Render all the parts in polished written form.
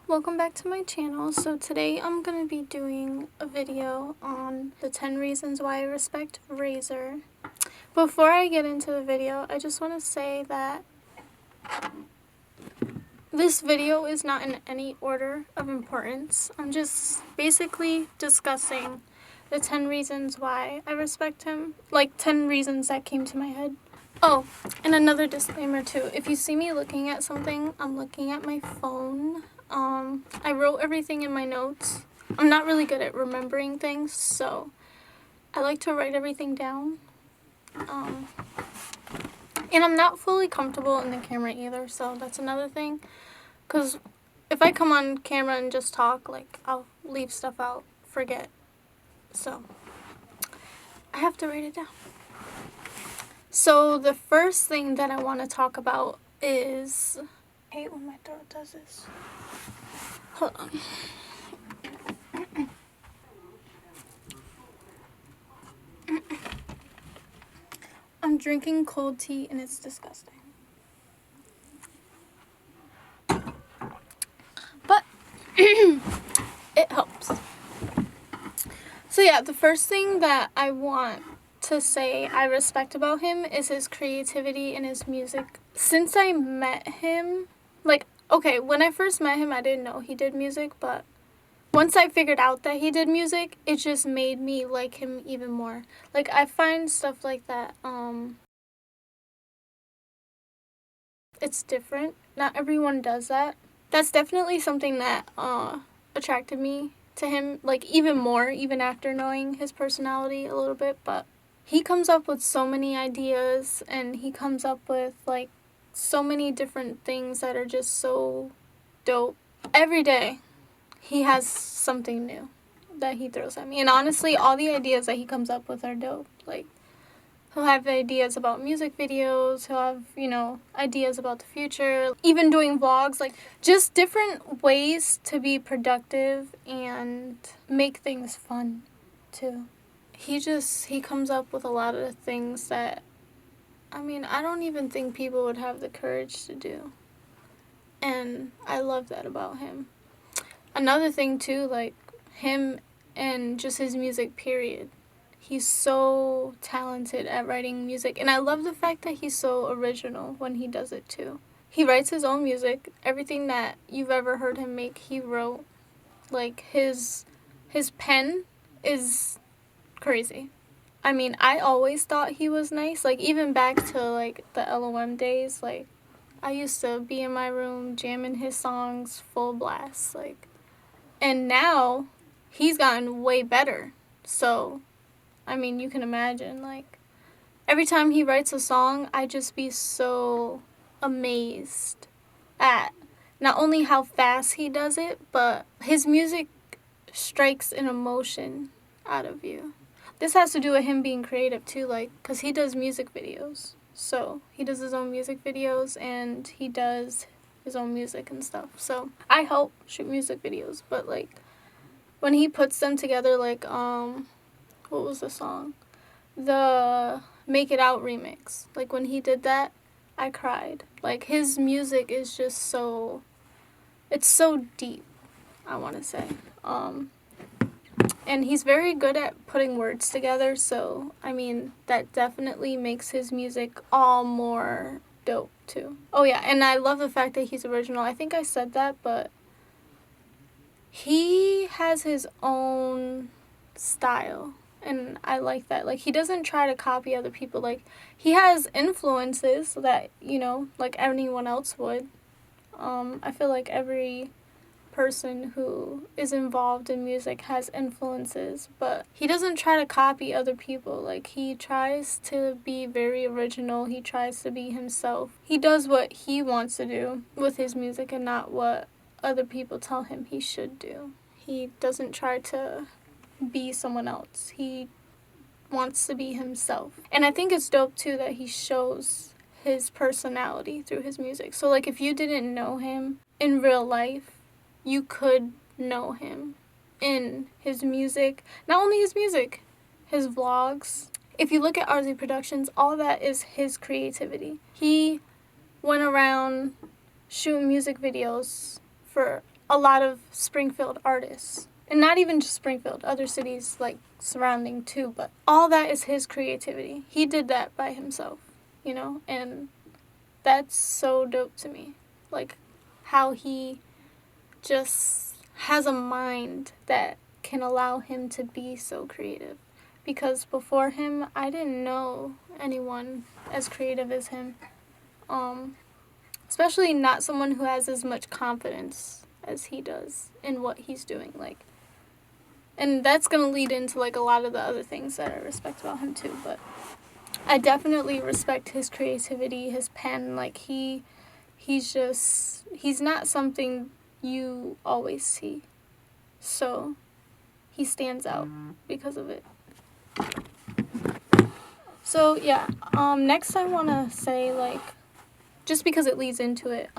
Welcome back to my channel. So today I'm going to be doing a video on the 10 reasons why I respect Razor. Before I get into the video, I just want to say that this video is not in any order of importance. I'm just basically discussing the 10 reasons why I respect him. Like 10 reasons that came to my head. Oh, and another disclaimer too. If you see me looking at something, I'm looking at my phone. I wrote everything in my notes. I'm not really good at remembering things, so I like to write everything down. And I'm not fully comfortable in the camera either, so that's another thing. Because if I come on camera and just talk, like, I'll leave stuff out, forget. So I have to write it down. So the first thing that I want to talk about is... I hate when my throat does this. Hold on. I'm drinking cold tea and it's disgusting. But it helps. So yeah, the first thing that I want to say I respect about him is his creativity and his music. Since I met him, okay, when I first met him, I didn't know he did music, but once I figured out that he did music, it just made me like him even more. Like, I find stuff like that, it's different. Not everyone does that. That's definitely something that, attracted me to him, like, even more, even after knowing his personality a little bit, but he comes up with so many ideas, and he comes up with, like, so many different things that are just so dope. Every day, he has something new that he throws at me. And honestly, all the ideas that he comes up with are dope. Like, he'll have ideas about music videos, he'll have, ideas about the future, even doing vlogs, like, just different ways to be productive and make things fun, too. He comes up with a lot of things that, I don't even think people would have the courage to do. And I love that about him. Another thing, too, like, him and just his music, period. He's so talented at writing music. And I love the fact that he's so original when he does it, too. He writes his own music. Everything that you've ever heard him make, he wrote. Like, his pen is crazy. I always thought he was nice. Like, even back to, like, the LOM days, like, I used to be in my room jamming his songs full blast, like, and now he's gotten way better. So, you can imagine, like, every time he writes a song, I just be so amazed at not only how fast he does it, but his music strikes an emotion out of you. This has to do with him being creative, too, like, because he does music videos. So, he does his own music videos, and he does his own music and stuff. So, I help shoot music videos, but, like, when he puts them together, like, what was the song? The Make It Out remix. Like, when he did that, I cried. Like, his music is just so, it's so deep, I want to say. And he's very good at putting words together, so, that definitely makes his music all more dope, too. Oh, yeah, and I love the fact that he's original. I think I said that, but he has his own style, and I like that. Like, he doesn't try to copy other people. Like, he has influences that, like anyone else would. I feel like every person who is involved in music has influences, but he doesn't try to copy other people. Like, he tries to be very original. He tries to be himself. He does what he wants to do with his music and not what other people tell him he should do. He doesn't try to be someone else. He wants to be himself. And I think it's dope, too, that he shows his personality through his music. So, like, if you didn't know him in real life, you could know him in his music. Not only his music, his vlogs. If you look at RZ Productions, all that is his creativity. He went around shooting music videos for a lot of Springfield artists. And not even just Springfield, other cities like surrounding too, but all that is his creativity. He did that by himself, you know, and that's so dope to me. Like how he just has a mind that can allow him to be so creative. Because before him, I didn't know anyone as creative as him. Especially not someone who has as much confidence as he does in what he's doing. Like, and that's going to lead into, like, a lot of the other things that I respect about him, too. But I definitely respect his creativity, his pen. Like, he's not something you always see. So, he stands out because of it. So, yeah. Next I want to say, like, just because it leads into it,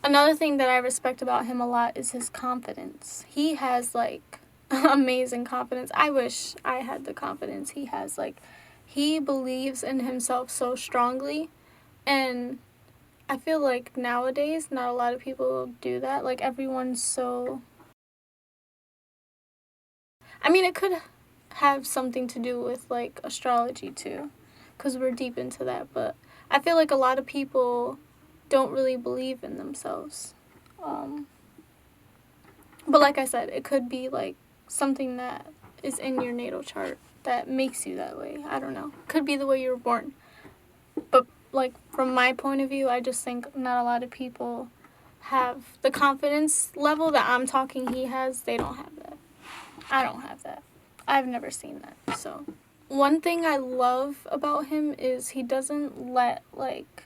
another thing that I respect about him a lot is his confidence. He has, like, amazing confidence. I wish I had the confidence he has. Like, he believes in himself so strongly, and I feel like nowadays not a lot of people do that. Like, everyone's so... I mean, it could have something to do with, like, astrology, too, because we're deep into that, but I feel like a lot of people don't really believe in themselves. But like I said, it could be like something that is in your natal chart that makes you that way. I don't know. Could be the way you were born. But like from my point of view, I just think not a lot of people have the confidence level that I'm talking he has. They don't have that. I don't have that. I've never seen that. So one thing I love about him is he doesn't let like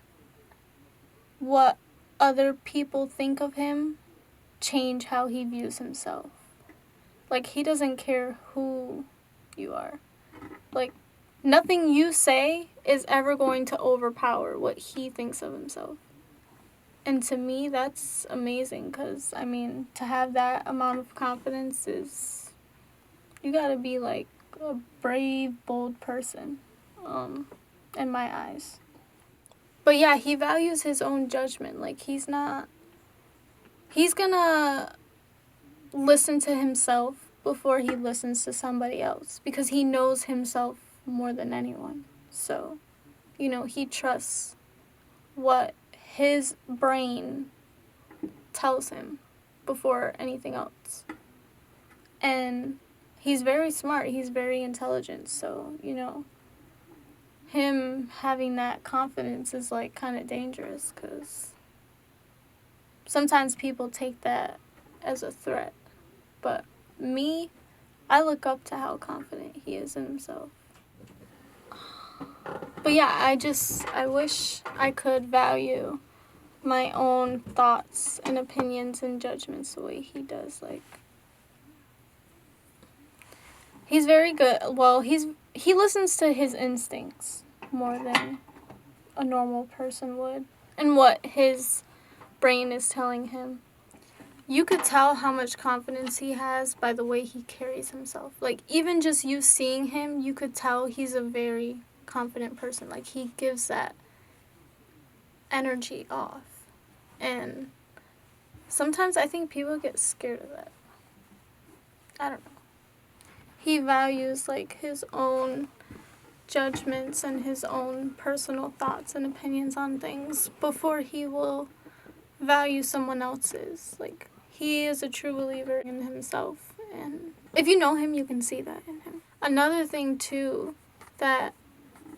what other people think of him change how he views himself. Like, he doesn't care who you are. Like, nothing you say is ever going to overpower what he thinks of himself. And to me, that's amazing because, I mean, to have that amount of confidence is... You gotta be, like, a brave, bold person, in my eyes. But yeah, he values his own judgment. Like, he's gonna listen to himself before he listens to somebody else because he knows himself more than anyone. So, you know, he trusts what his brain tells him before anything else. And he's very smart. He's very intelligent. So, you know, him having that confidence is, like, kind of dangerous because sometimes people take that as a threat. But me, I look up to how confident he is in himself. But yeah, I wish I could value my own thoughts and opinions and judgments the way he does. Like, he's very good. Well, he listens to his instincts more than a normal person would and what his brain is telling him. You could tell how much confidence he has by the way he carries himself. Like, even just you seeing him, you could tell he's a very confident person. Like, he gives that energy off. And sometimes I think people get scared of that. I don't know. He values, like, his own judgments and his own personal thoughts and opinions on things before he will value someone else's. Like, he is a true believer in himself, and if you know him, you can see that in him. Another thing, too, that,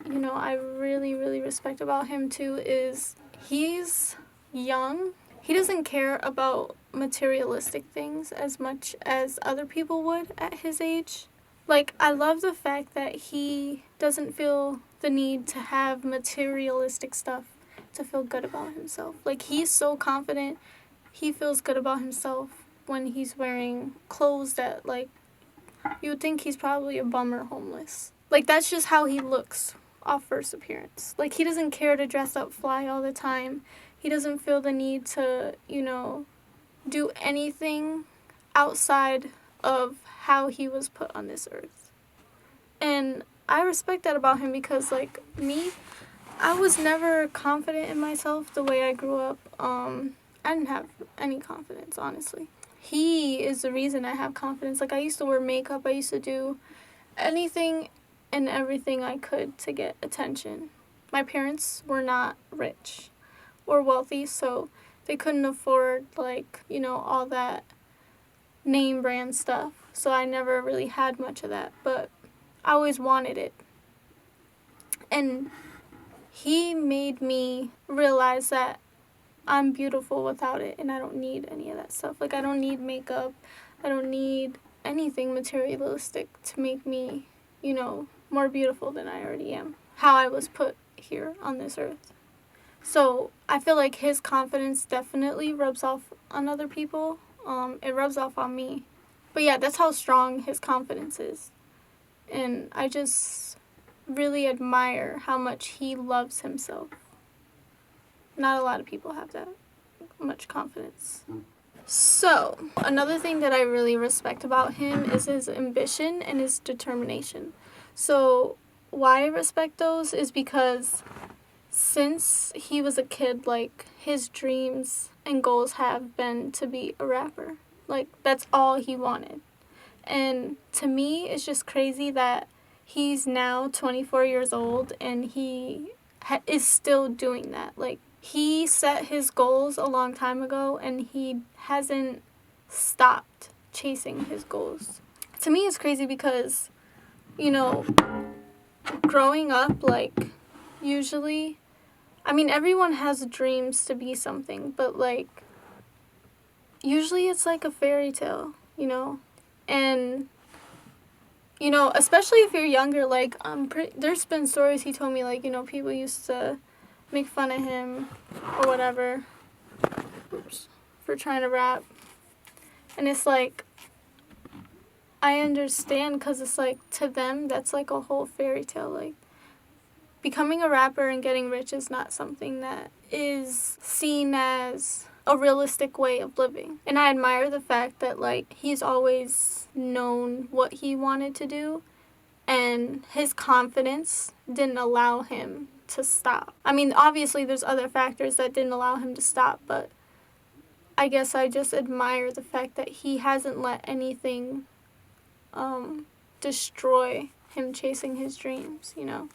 you know, I really, really respect about him, too, is he's young. He doesn't care about materialistic things as much as other people would at his age. Like, I love the fact that he doesn't feel the need to have materialistic stuff to feel good about himself. Like, he's so confident. He feels good about himself when he's wearing clothes that, like, you would think he's probably a bum or homeless. Like, that's just how he looks off first appearance. Like, he doesn't care to dress up fly all the time. He doesn't feel the need to, you know, do anything outside of how he was put on this earth. And I respect that about him because, like, me, I was never confident in myself the way I grew up. I didn't have any confidence, honestly. He is the reason I have confidence. Like, I used to wear makeup. I used to do anything and everything I could to get attention. My parents were not rich or wealthy, so they couldn't afford, like, you know, all that name brand stuff. So I never really had much of that, but I always wanted it. And he made me realize that I'm beautiful without it, and I don't need any of that stuff. Like, I don't need makeup. I don't need anything materialistic to make me, you know, more beautiful than I already am. How I was put here on this earth. So I feel like his confidence definitely rubs off on other people. It rubs off on me. But yeah, that's how strong his confidence is. And I just really admire how much he loves himself. Not a lot of people have that much confidence. So, another thing that I really respect about him is his ambition and his determination. So, why I respect those is because since he was a kid, like, his dreams and goals have been to be a rapper. Like, that's all he wanted. And to me, it's just crazy that he's now 24 years old and he is still doing that. Like, he set his goals a long time ago and he hasn't stopped chasing his goals. To me, it's crazy because, you know, growing up, like, usually, I mean, everyone has dreams to be something, but, like, usually it's like a fairy tale, you know? And, you know, especially if you're younger, like, there's been stories he told me, like, you know, people used to make fun of him or whatever for trying to rap. And it's like, I understand, because it's like, to them, that's like a whole fairy tale. Like, becoming a rapper and getting rich is not something that is seen as a realistic way of living. And I admire the fact that, like, he's always known what he wanted to do, and his confidence didn't allow him to stop. I mean, obviously there's other factors that didn't allow him to stop, but I guess I just admire the fact that he hasn't let anything destroy him chasing his dreams, you know,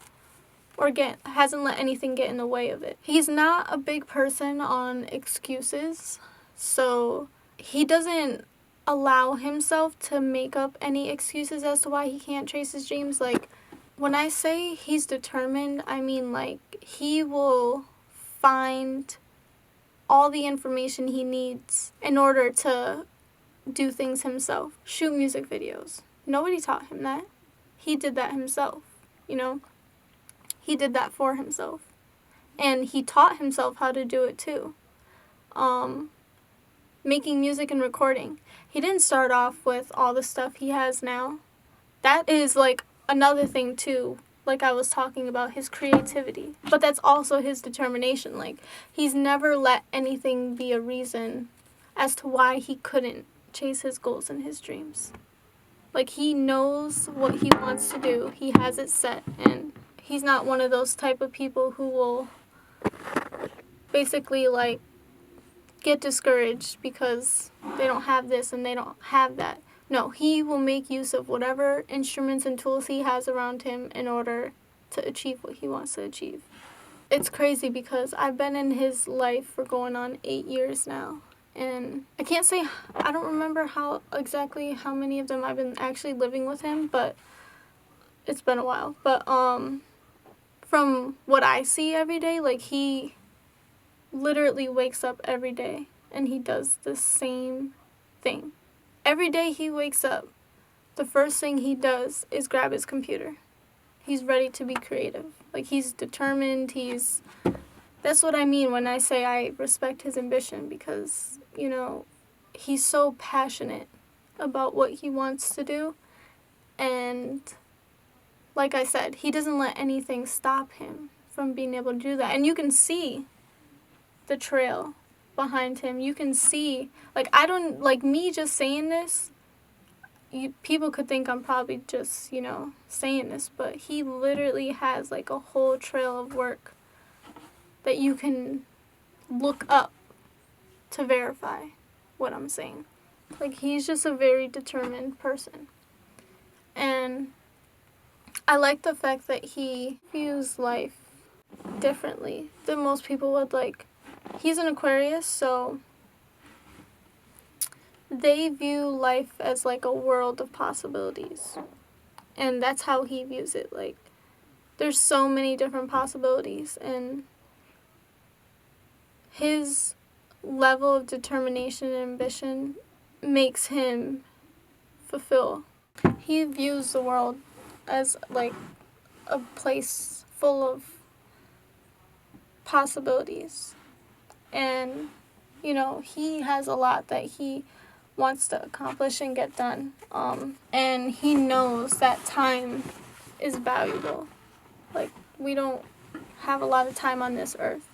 or hasn't let anything get in the way of it. He's not a big person on excuses, so he doesn't allow himself to make up any excuses as to why he can't chase his dreams. Like, when I say he's determined, I mean, like, he will find all the information he needs in order to do things himself. Shoot music videos. Nobody taught him that. He did that himself, you know? He did that for himself. And he taught himself how to do it too. Making music and recording. He didn't start off with all the stuff he has now. That is, like, another thing too, like I was talking about, his creativity. But that's also his determination. Like, he's never let anything be a reason as to why he couldn't chase his goals and his dreams. Like, he knows what he wants to do. He has it set, and he's not one of those type of people who will basically, like, get discouraged because they don't have this and they don't have that. No, he will make use of whatever instruments and tools he has around him in order to achieve what he wants to achieve. It's crazy because I've been in his life for going on 8 years now. And I can't say, I don't remember how many of them I've been actually living with him, but it's been a while. But from what I see every day, like, he literally wakes up every day and he does the same thing. Every day he wakes up, the first thing he does is grab his computer. He's ready to be creative. Like, he's determined, that's what I mean when I say I respect his ambition, because, you know, he's so passionate about what he wants to do. And like I said, he doesn't let anything stop him from being able to do that. And you can see the trail behind him. You can see, like, me just saying this, people could think I'm probably just, you know, saying this, but he literally has, like, a whole trail of work that you can look up to verify what I'm saying. Like, he's just a very determined person. And I like the fact that he views life differently than most people would. Like, he's an Aquarius, so they view life as like a world of possibilities. And that's how he views it. Like, there's so many different possibilities, and his level of determination and ambition makes him fulfill. He views the world as like a place full of possibilities. And, you know, he has a lot that he wants to accomplish and get done. And he knows that time is valuable. Like, we don't have a lot of time on this earth.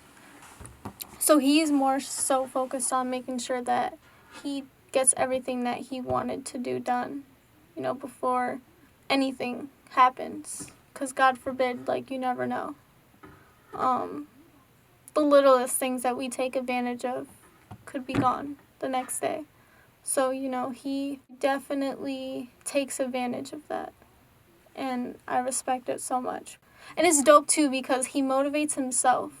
So he's more so focused on making sure that he gets everything that he wanted to do done, you know, before anything happens. Because God forbid, like, you never know. The littlest things that we take advantage of could be gone the next day. So, you know, he definitely takes advantage of that. And I respect it so much. And it's dope, too, because he motivates himself.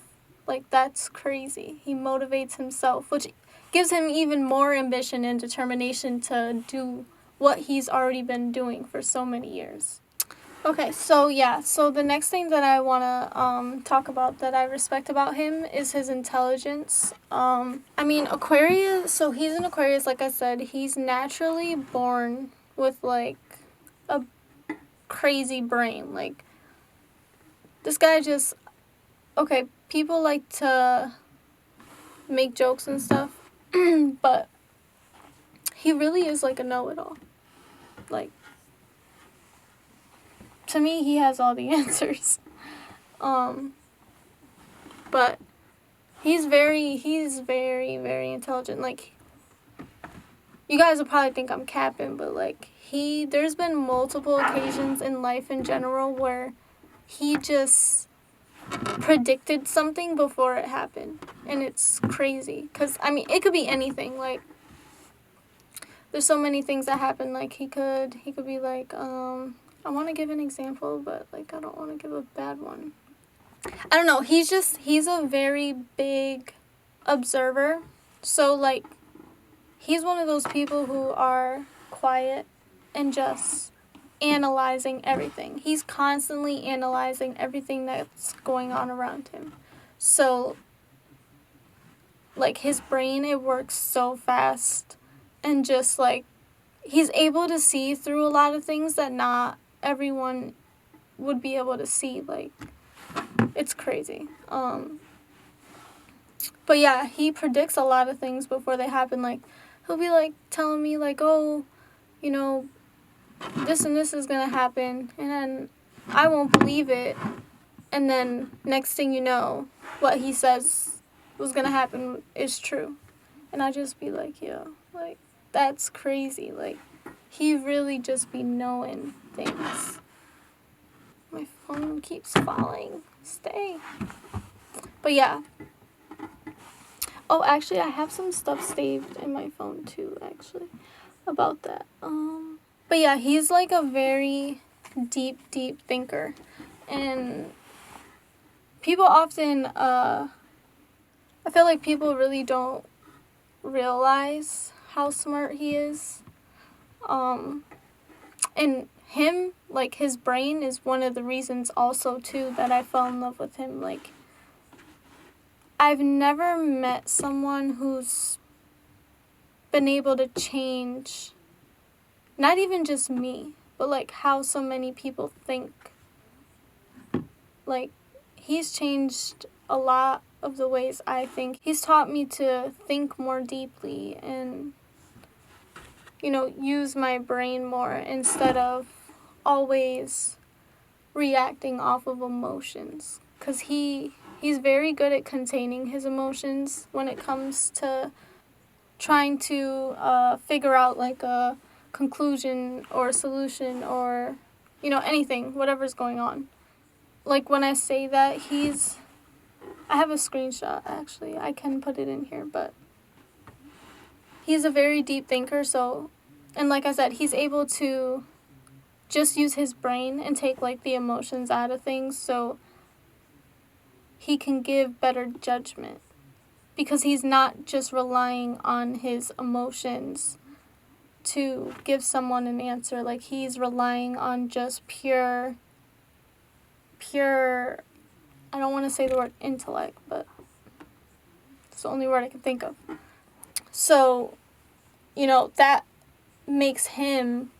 Like, that's crazy. He motivates himself, which gives him even more ambition and determination to do what he's already been doing for so many years. Okay, so yeah, so the next thing that I want to talk about that I respect about him is his intelligence. I mean, Aquarius, so he's an Aquarius, like I said, he's naturally born with, like, a crazy brain. Like, this guy just, okay, people like to make jokes and stuff, but he really is like a know-it-all. Like, to me, he has all the answers. But he's very, very intelligent. Like, you guys will probably think I'm capping, but, like, there's been multiple occasions in life in general where he just predicted something before it happened. And it's crazy. Because, I mean, it could be anything. Like, there's so many things that happen. Like, he could be like, I want to give an example, but, like, I don't want to give a bad one. I don't know. He's a very big observer. So, like, he's one of those people who are quiet and just analyzing everything. He's constantly analyzing everything that's going on around him. So, like, his brain, it works so fast. And just, like, he's able to see through a lot of things that not everyone would be able to see. Like, it's crazy. But yeah, he predicts a lot of things before they happen. Like, he'll be like telling me, like, oh, you know, this and this is gonna happen, and then I won't believe it, and then next thing you know, what he says was gonna happen is true. And I just be like, yo, like, that's crazy. Like, he really just be knowing things. My phone keeps falling. Stay. But yeah. Oh, actually, I have some stuff saved in my phone too, actually, about that. But yeah, he's like a very deep thinker. And people often, I feel like people really don't realize how smart he is. And him, like, his brain is one of the reasons also, too, that I fell in love with him. Like, I've never met someone who's been able to change, not even just me, but, like, how so many people think. Like, he's changed a lot of the ways I think. He's taught me to think more deeply and, you know, use my brain more instead of always reacting off of emotions. Because he's very good at containing his emotions when it comes to trying to figure out, like, a conclusion or a solution or, you know, anything, whatever's going on. Like, when I say that, I have a screenshot, actually. I can put it in here, but he's a very deep thinker, so, and like I said, he's able to just use his brain and take, like, the emotions out of things, so he can give better judgment. Because he's not just relying on his emotions to give someone an answer. Like, he's relying on just pure, I don't want to say the word intellect, but it's the only word I can think of. So, that makes him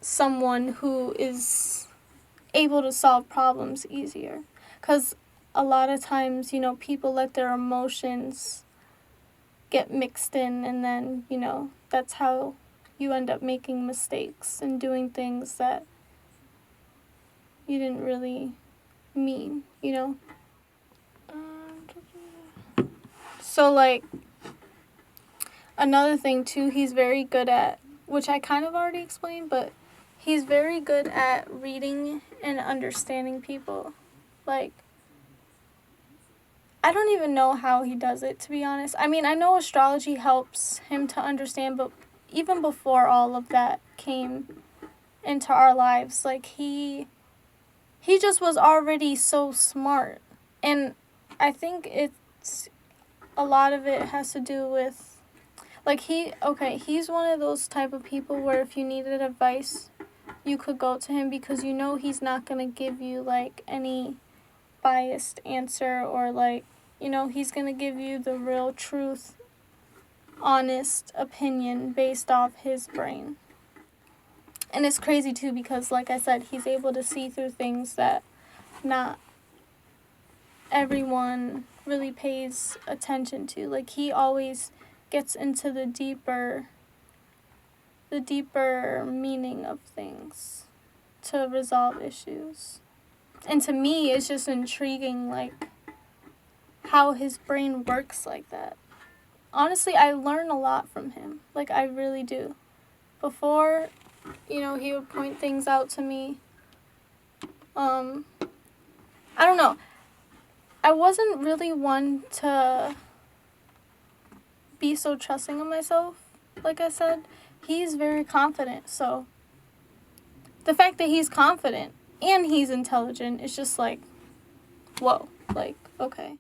someone who is able to solve problems easier. Because a lot of times, people let their emotions get mixed in, and then, that's how you end up making mistakes and doing things that you didn't really mean, So, like, another thing, too, he's very good at, which I kind of already explained, but he's very good at reading and understanding people. Like, I don't even know how he does it, to be honest. I mean, I know astrology helps him to understand, but even before all of that came into our lives, like, he just was already so smart. And I think a lot of it has to do with, like, he's one of those type of people where if you needed advice, you could go to him, because he's not going to give you, like, any biased answer, or, like, he's going to give you the real truth, honest opinion based off his brain. And it's crazy, too, because, like I said, he's able to see through things that not everyone really pays attention to. Like, he always gets into the deeper meaning of things to resolve issues. And to me, it's just intriguing, like, how his brain works like that. Honestly, I learn a lot from him. Like, I really do. Before, he would point things out to me. I don't know. I wasn't really one to be so trusting of myself. Like I said, he's very confident. So the fact that he's confident and he's intelligent is just like, whoa. Like, okay.